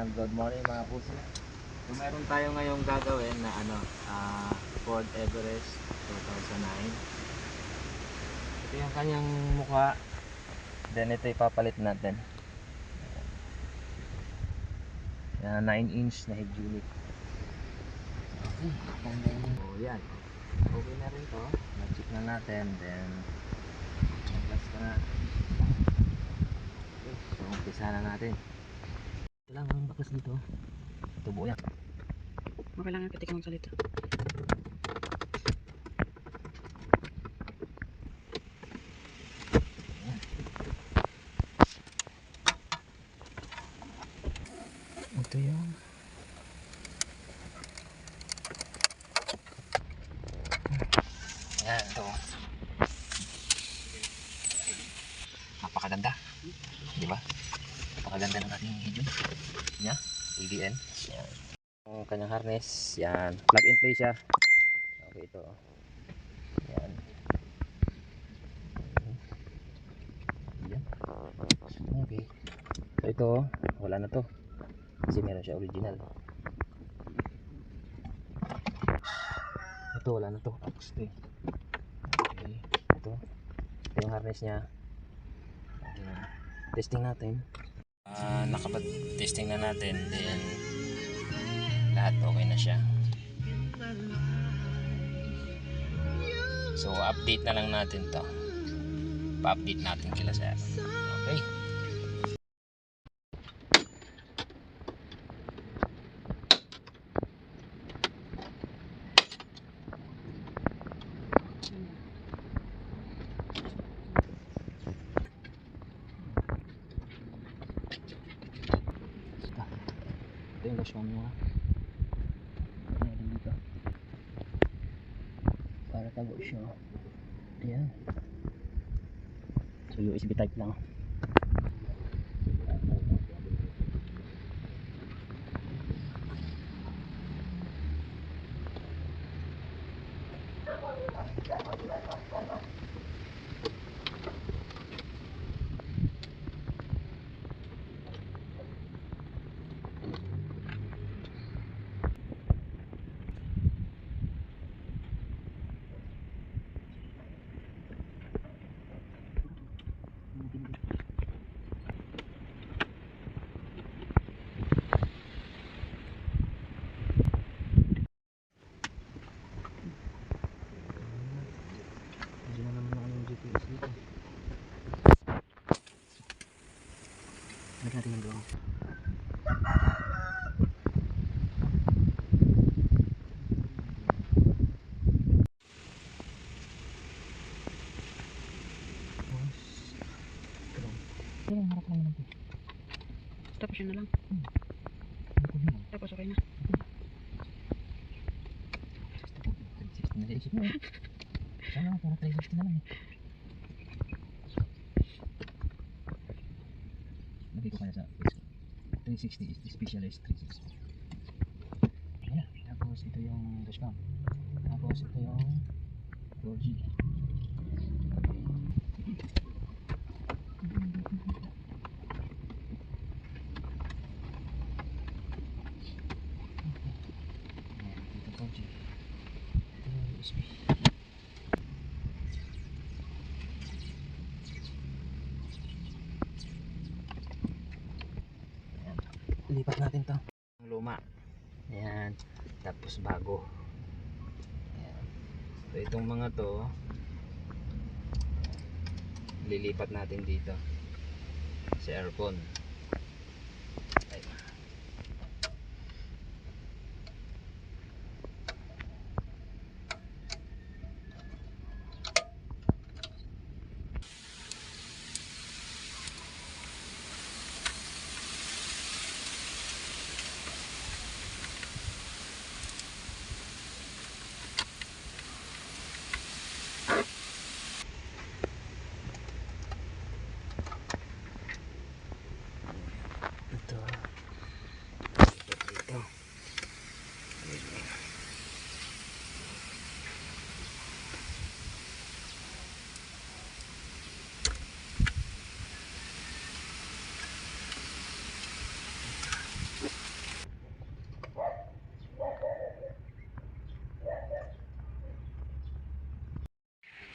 Good morning mga puso. So meron tayo ngayong gagawin na Ford Everest 2009. Ito yung kanyang mukha. Then ito ipapalit natin. Yan, 9-inch na head unit. Okay, so yan. Okay na rin to. Na-check na natin. Then nag-glass ka na. Okay, so umpisa na natin. Kailangan baklas dito. Ito buo yan. Kailangan pati ka magsalita. Ito yung yan, ito napakaganda, di ba? Napakaganda ng ating video niya, LDN. Yan ang kanyang harness, yan, plug and play siya. Okay, ito yan, yan. Okay, so ito wala na to kasi meron siya original. Ito wala na to, okay, ito yung harness niya. Okay. Testing natin. Nakapag-testing na natin, then lahat okay na siya. So update na lang natin to. Pa-update natin kila sa okay. Ito yung gas mo dito para tago siya. Ayan, so USB type lang. Natin yung drone. Tapos yun na lang. Tapos okay na. Nag-iisip mo eh. Sana para 360 na lang eh. Lagay ko kaya sa 360 is the specialist 360. Ayan. Tapos ito yung dashcam. Tapos ito yung 4G. Ito 4G. Ito yung USB. Lipat natin to. Luma. Ayan. Tapos bago. Ayan. So itong mga to lilipat natin dito sa aircon.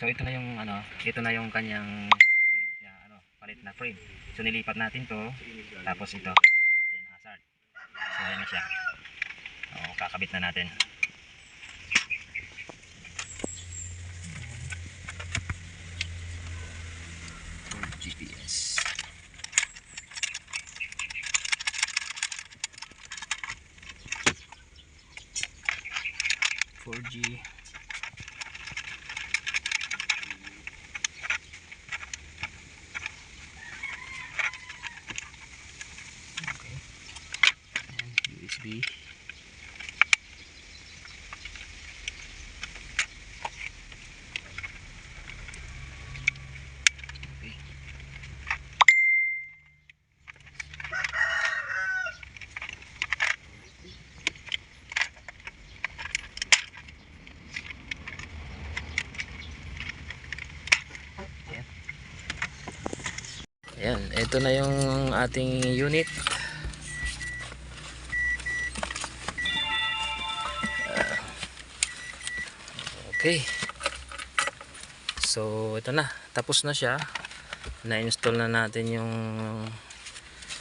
So ito na yung ano, ito na yung kanyang palit na frame. So nilipat natin to, tapos ito, tapos din hazard. So ayan na siya. Kakabit na natin. GPS. 4G. Okay. And USB. Okay. Ayan, ito na yung ating unit. Okay. So, ito na. Tapos na siya. Na-install na natin yung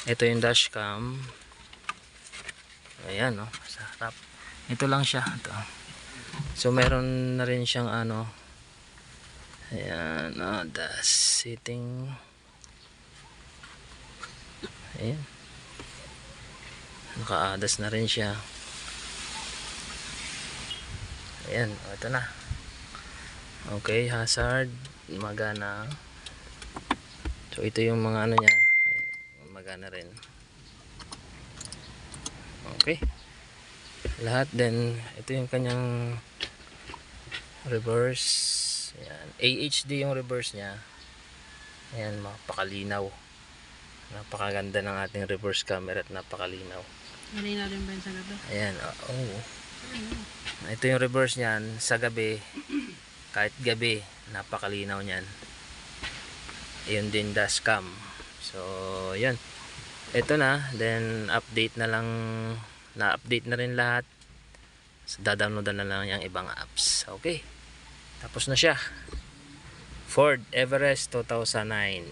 ito yung dashcam. Ayan, no. Sa harap. Ito lang siya. Ito. So, meron na rin siyang ano. Ayan, dash setting. Ayan. Naka-adas na rin siya. Ayan, ito na. Okay, hazard magana. So ito yung mga ano niya. Ayan, magana rin. Okay. Lahat din, ito yung kanyang reverse. Ayan, AHD yung reverse niya. Ayan, mapakalinaw. Napakaganda ng ating reverse camera at napakalinaw. Malinaw rin ba yun sa gabi? Ayan, ito yung reverse niyan sa gabi. Kahit gabi, napakalinaw niyan. Ayun din dashcam. So, yan. Ito na, then update na lang, na-update na rin lahat. So, dadownloadan na lang yung ibang apps. Okay. Tapos na siya. Ford Everest 2009.